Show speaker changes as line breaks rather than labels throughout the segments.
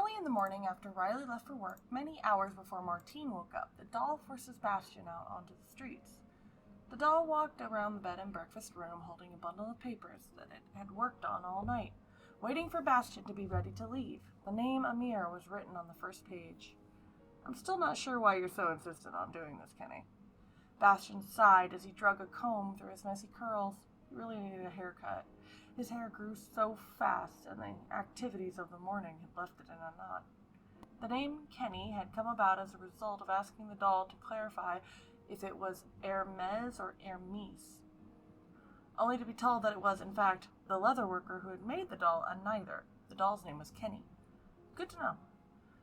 Early in the morning, after Riley left for work, many hours before Martine woke up, the doll forces Bastion out onto the streets. The doll walked around the bed and breakfast room holding a bundle of papers that it had worked on all night, waiting for Bastion to be ready to leave. The name Amir was written on the first page. "I'm still not sure why you're so insistent on doing this, Kenny." Bastion sighed as he drug a comb through his messy curls. He really needed a haircut. His hair grew so fast, and the activities of the morning had left it in a knot. The name Kenny had come about as a result of asking the doll to clarify if it was Hermes or Hermes, only to be told that it was, in fact, the leather worker who had made the doll, and neither. The doll's name was Kenny. Good to know.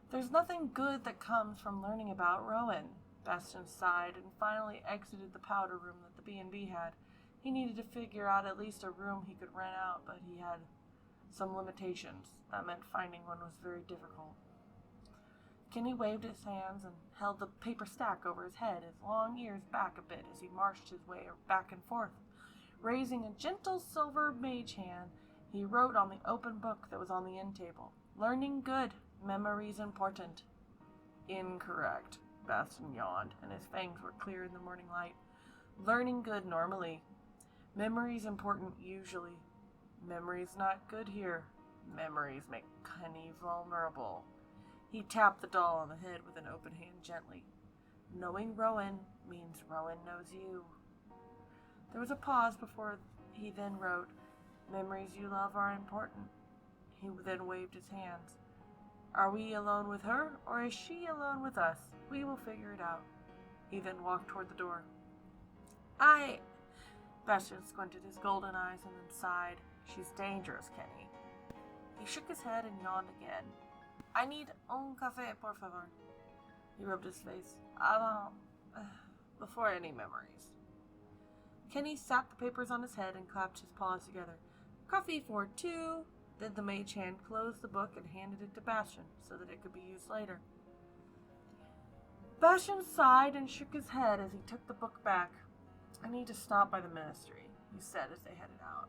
"There's nothing good that comes from learning about Rowan." Bastion sighed and finally exited the powder room that the B&B had. He needed to figure out at least a room he could rent out, but he had some limitations. That meant finding one was very difficult. Kenny waved his hands and held the paper stack over his head, his long ears back a bit as he marched his way back and forth. Raising a gentle silver mage hand, he wrote on the open book that was on the end table. "Learning good, memories important." "Incorrect." Bastion yawned, and his fangs were clear in the morning light. "Learning good normally. Memories important usually. Memories not good here. Memories make Kenny vulnerable." He tapped the doll on the head with an open hand gently. "Knowing Rowan means Rowan knows you." There was a pause before he then wrote, "Memories you love are important." He then waved his hands. "Are we alone with her, or is she alone with us? We will figure it out." He then walked toward the door. Bastion squinted his golden eyes and then sighed. "She's dangerous, Kenny." He shook his head and yawned again. "I need un café, por favor." He rubbed his face. Before any memories." Kenny sat the papers on his head and clapped his paws together. "Coffee for two." Then the mage hand closed the book and handed it to Bastion so that it could be used later. Bastion sighed and shook his head as he took the book back. "I need to stop by the ministry," he said as they headed out.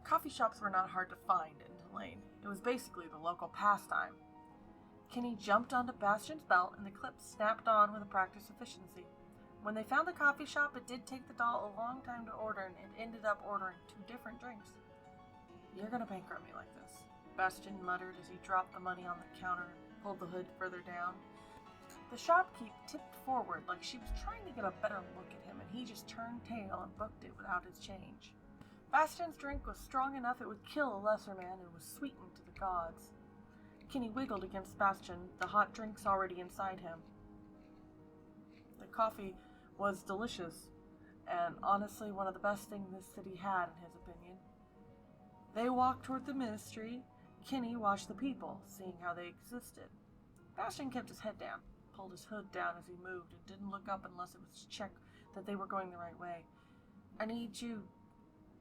Coffee shops were not hard to find in Tillaen. It was basically the local pastime. Kenny jumped onto Bastion's belt and the clip snapped on with a practiced efficiency. When they found the coffee shop, it did take the doll a long time to order, and it ended up ordering 2 different drinks. "You're gonna bankrupt me like this," Bastion muttered as he dropped the money on the counter and pulled the hood further down. The shopkeep tipped forward like she was trying to get a better look at him, and he just turned tail and booked it without his change. Bastion's drink was strong enough it would kill a lesser man and was sweetened to the gods. Kenny wiggled against Bastion, the hot drinks already inside him. The coffee was delicious, and honestly one of the best things this city had, in his opinion. They walked toward the ministry. Kenny watched the people, seeing how they existed. Bastion kept his head down, pulled his hood down as he moved, and didn't look up unless it was to check that they were going the right way. "I need you."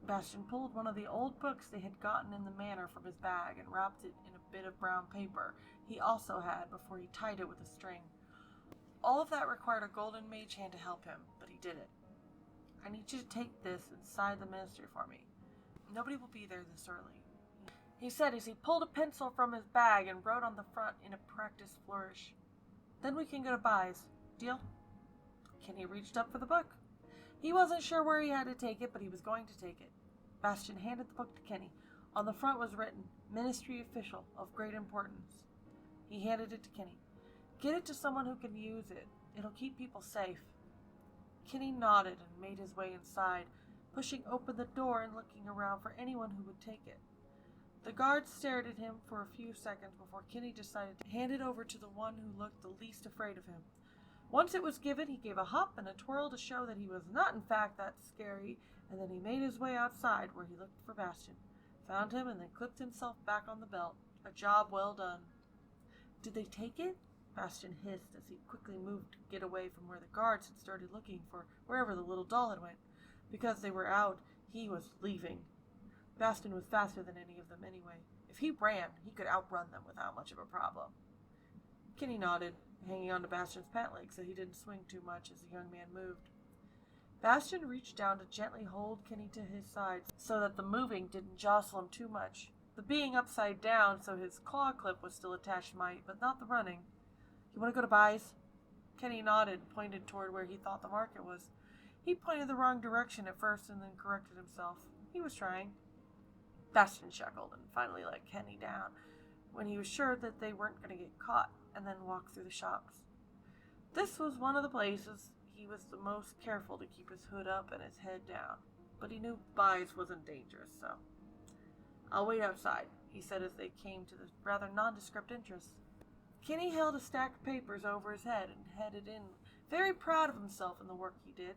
Bastion pulled one of the old books they had gotten in the manor from his bag and wrapped it in a bit of brown paper he also had before he tied it with a string. All of that required a golden mage hand to help him, but he did it. "I need you to take this inside the ministry for me. Nobody will be there this early," he said as he pulled a pencil from his bag and wrote on the front in a practiced flourish. "Then we can go to Bai's. Deal?" Kenny reached up for the book. He wasn't sure where he had to take it, but he was going to take it. Bastion handed the book to Kenny. On the front was written, "Ministry Official, of great importance." He handed it to Kenny. "Get it to someone who can use it. It'll keep people safe." Kenny nodded and made his way inside, pushing open the door and looking around for anyone who would take it. The guard stared at him for a few seconds before Kenny decided to hand it over to the one who looked the least afraid of him. Once it was given, he gave a hop and a twirl to show that he was not in fact that scary, and then he made his way outside where he looked for Bastion, found him, and then clipped himself back on the belt. A job well done. "Did they take it?" Bastion hissed as he quickly moved to get away from where the guards had started looking for wherever the little doll had went. Because they were out, he was leaving. Bastion was faster than any of them anyway. If he ran, he could outrun them without much of a problem. Kenny nodded, hanging on to Bastion's pant leg so he didn't swing too much as the young man moved. Bastion reached down to gently hold Kenny to his side so that the moving didn't jostle him too much. The being upside down, so his claw clip was still attached to Mike, but not the running. You want to go to Buys? Kenny nodded, pointed toward where he thought the market was. He pointed the wrong direction at first and then corrected himself. He was trying. Bastion chuckled and finally let Kenny down when he was sure that they weren't going to get caught, and then walked through the shops. This was one of the places he was the most careful to keep his hood up and his head down, but he knew Buys wasn't dangerous, so. I'll wait outside, he said as they came to the rather nondescript entrance. Kenny held a stack of papers over his head and headed in, very proud of himself and the work he did.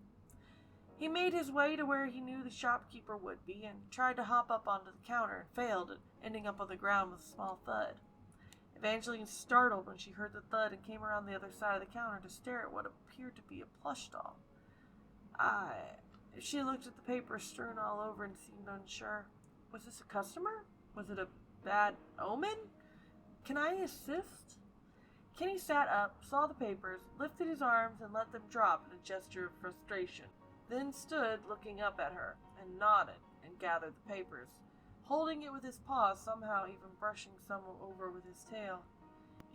He made his way to where he knew the shopkeeper would be and tried to hop up onto the counter and failed, ending up on the ground with a small thud. Evangeline startled when she heard the thud and came around the other side of the counter to stare at what appeared to be a plush doll. She looked at the papers strewn all over and seemed unsure. Was this a customer? Was it a bad omen? Can I assist? Kenny sat up, saw the papers, lifted his arms and let them drop in a gesture of frustration, then stood looking up at her and nodded and gathered the papers, holding it with his paws, somehow even brushing some over with his tail.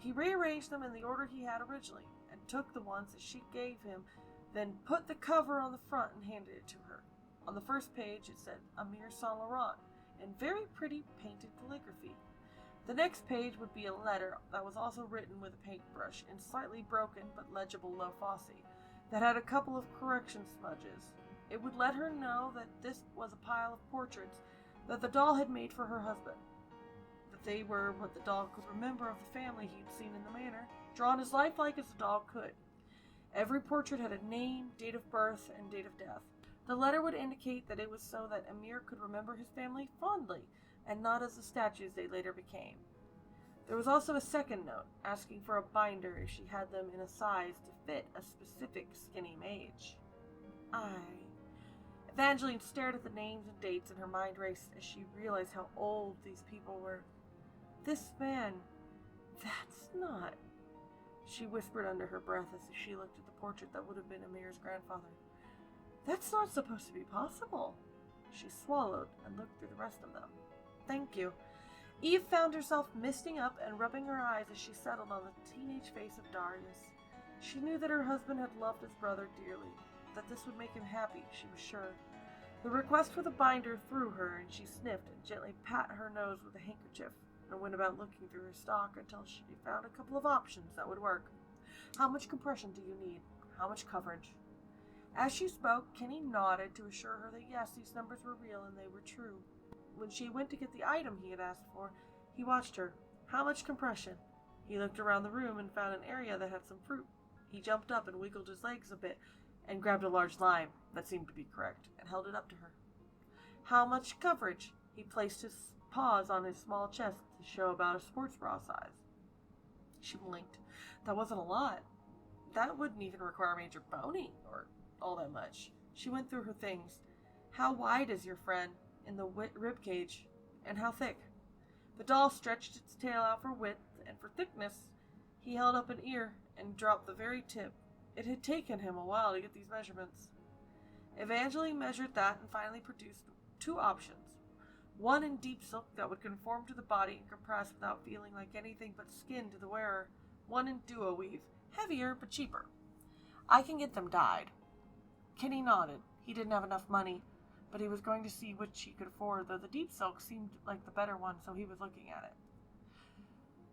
He rearranged them in the order he had originally and took the ones that she gave him, then put the cover on the front and handed it to her. On the first page it said Amir Saint Laurent in very pretty painted calligraphy. The next page would be a letter that was also written with a paintbrush in slightly broken but legible low Fosse that had a couple of correction smudges. It would let her know that this was a pile of portraits that the doll had made for her husband, that they were what the doll could remember of the family he'd seen in the manor, drawn as lifelike as the doll could. Every portrait had a name, date of birth, and date of death. The letter would indicate that it was so that Amir could remember his family fondly, and not as the statues they later became. There was also a second note, asking for a binder if she had them in a size to fit a specific skinny mage. Evangeline stared at the names and dates, and her mind raced as she realized how old these people were. This man, that's not... She whispered under her breath as she looked at the portrait that would have been Amir's grandfather. That's not supposed to be possible. She swallowed and looked through the rest of them. Thank you. Eve found herself misting up and rubbing her eyes as she settled on the teenage face of Darius. She knew that her husband had loved his brother dearly, that this would make him happy, she was sure. The request for the binder threw her, and she sniffed and gently patted her nose with a handkerchief, and went about looking through her stock until she found a couple of options that would work. How much compression do you need? How much coverage? As she spoke, Kenny nodded to assure her that yes, these numbers were real and they were true. When she went to get the item he had asked for, he watched her. How much compression? He looked around the room and found an area that had some fruit. He jumped up and wiggled his legs a bit and grabbed a large lime that seemed to be correct and held it up to her. How much coverage? He placed his paws on his small chest to show about a sports bra size. She blinked. That wasn't a lot. That wouldn't even require major boning or all that much. She went through her things. How wide is your friend in the rib cage, and how thick? The doll stretched its tail out for width and for thickness. He held up an ear and dropped the very tip. It had taken him a while to get these measurements. Evangeline measured that and finally produced two options. One in deep silk that would conform to the body and compress without feeling like anything but skin to the wearer. One in duo weave, heavier but cheaper. I can get them dyed. Kenny nodded. He didn't have enough money, but he was going to see which he could afford, though the deep silk seemed like the better one, so he was looking at it.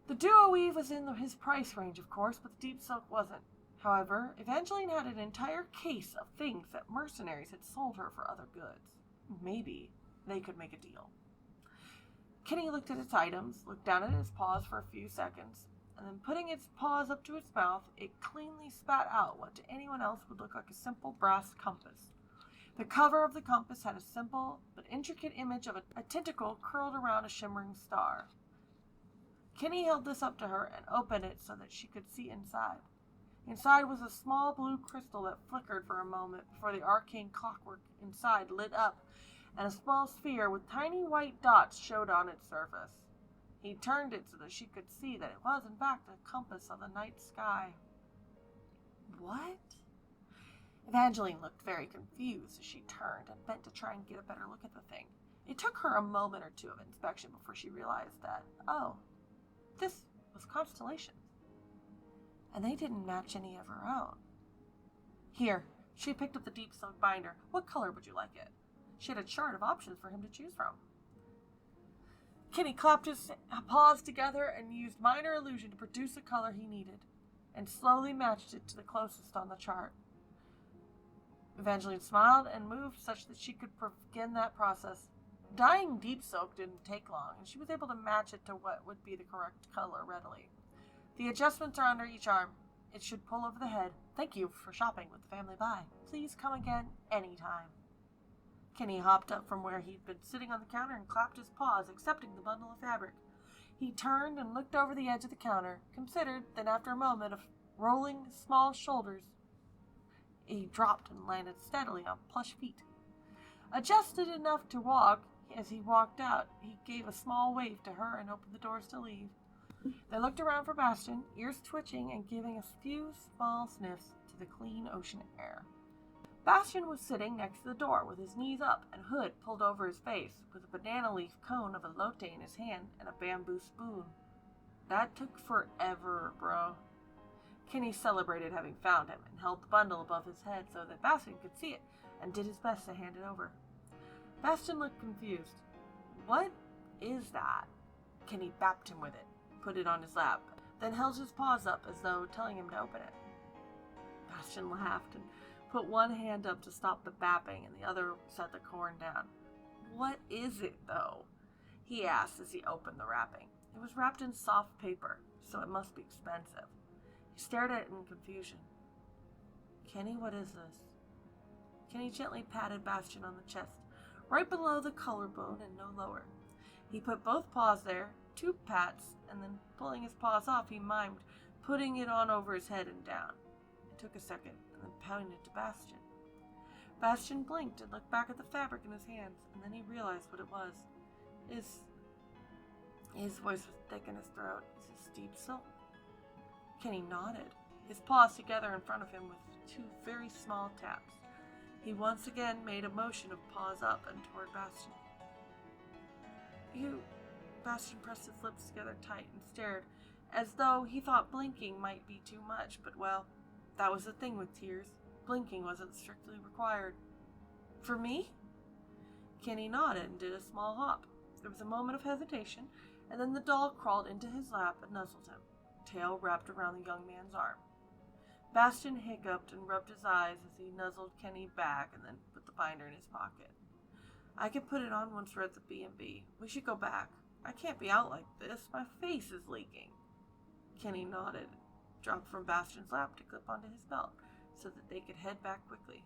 The duo weave was in his price range, of course, but the deep silk wasn't. However, Evangeline had an entire case of things that mercenaries had sold her for other goods. Maybe they could make a deal. Kenny looked at its items, looked down at its paws for a few seconds, and then putting its paws up to its mouth, it cleanly spat out what to anyone else would look like a simple brass compass. The cover of the compass had a simple but intricate image of a tentacle curled around a shimmering star. Kenny held this up to her and opened it so that she could see inside. Inside was a small blue crystal that flickered for a moment before the arcane clockwork inside lit up, and a small sphere with tiny white dots showed on its surface. He turned it so that she could see that it was, in fact, a compass of the night sky. What? Evangeline looked very confused as she turned and bent to try and get a better look at the thing. It took her a moment or two of inspection before she realized that, oh, this was constellations. And they didn't match any of her own. Here, she picked up the deep silk binder. What color would you like it? She had a chart of options for him to choose from. Kenny clapped his paws together and used minor illusion to produce a color he needed, and slowly matched it to the closest on the chart. Evangeline smiled and moved such that she could begin that process. Dyeing deep silk didn't take long, and she was able to match it to what would be the correct color readily. The adjustments are under each arm. It should pull over the head. Thank you for shopping with the family buy. Please come again anytime. Kenny hopped up from where he'd been sitting on the counter and clapped his paws, accepting the bundle of fabric. He turned and looked over the edge of the counter, considered, then after a moment of rolling small shoulders, he dropped and landed steadily on plush feet. Adjusted enough to walk, as he walked out, he gave a small wave to her and opened the doors to leave. They looked around for Bastion, ears twitching and giving a few small sniffs to the clean ocean air. Bastion was sitting next to the door with his knees up and hood pulled over his face, with a banana leaf cone of elote in his hand and a bamboo spoon. That took forever, bro. Kenny celebrated having found him and held the bundle above his head so that Bastion could see it and did his best to hand it over. Bastion looked confused. What is that? Kenny bapped him with it, put it on his lap, then held his paws up as though telling him to open it. Bastion laughed and put one hand up to stop the bapping and the other set the corn down. What is it, though? He asked as he opened the wrapping. It was wrapped in soft paper, so it must be expensive. He stared at it in confusion. Kenny, what is this? Kenny gently patted Bastion on the chest, right below the collarbone and no lower. He put both paws there, 2 pats, and then pulling his paws off, he mimed, putting it on over his head and down. It took a second, and then pointed to Bastion. Bastion blinked and looked back at the fabric in his hands, and then he realized what it was. His voice was thick in his throat. Is this deep silk? Kenny nodded, his paws together in front of him with 2 very small taps. He once again made a motion of paws up and toward Bastion. Bastion pressed his lips together tight and stared, as though he thought blinking might be too much, but well, that was the thing with tears. Blinking wasn't strictly required. For me? Kenny nodded and did a small hop. There was a moment of hesitation, and then the doll crawled into his lap and nuzzled him, tail wrapped around the young man's arm. Bastion hiccuped and rubbed his eyes as he nuzzled Kenny back and then put the binder in his pocket. I can put it on once we're at the B&B. We should go back. I can't be out like this. My face is leaking. Kenny nodded, dropped from Bastion's lap to clip onto his belt so that they could head back quickly.